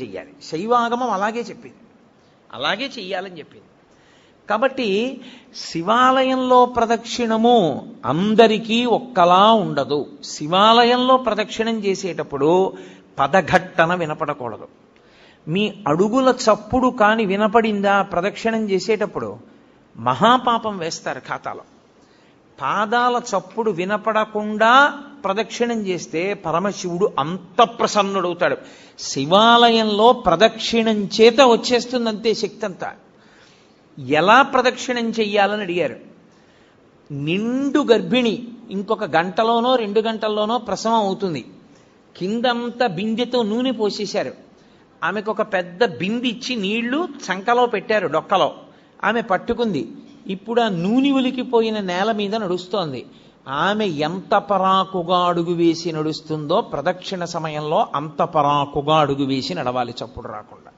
చెయ్యాలి. శైవాగమం అలాగే చెప్పింది, అలాగే చెయ్యాలని చెప్పింది. కాబట్టి శివాలయంలో ప్రదక్షిణము అందరికీ ఒక్కలా ఉండదు. శివాలయంలో ప్రదక్షిణం చేసేటప్పుడు పదఘట్టన వినపడకూడదు. మీ అడుగుల చప్పుడు కాని వినపడిందా ప్రదక్షిణం చేసేటప్పుడు మహాపాపం వేస్తారు ఖాతాలో. పాదాల చప్పుడు వినపడకుండా ప్రదక్షిణం చేస్తే పరమశివుడు అంత ప్రసన్నుడవుతాడు. శివాలయంలో ప్రదక్షిణం చేత వచ్చేస్తుందంతే శక్తి అంతా. ఎలా ప్రదక్షిణం చెయ్యాలని అడిగారు. నిండు గర్భిణి ఇంకొక గంటలోనో 2 గంటల్లోనో ప్రసవం అవుతుంది. కిందంతా బిందెతో నూనె పోసేశారు. ఆమెకు ఒక పెద్ద బింది ఇచ్చి నీళ్లు చంకలో పెట్టారు, డొక్కలో. ఆమె పట్టుకుంది. ఇప్పుడు ఆ నూనె ఒలికిపోయిన నేల మీద నడుస్తోంది. ఆమె ఎంత పరాకుగా అడుగు వేసి నడుస్తుందో ప్రదక్షిణ సమయంలో అంత పరాకుగా అడుగు వేసి నడవాలి, చప్పుడు రాకుండా.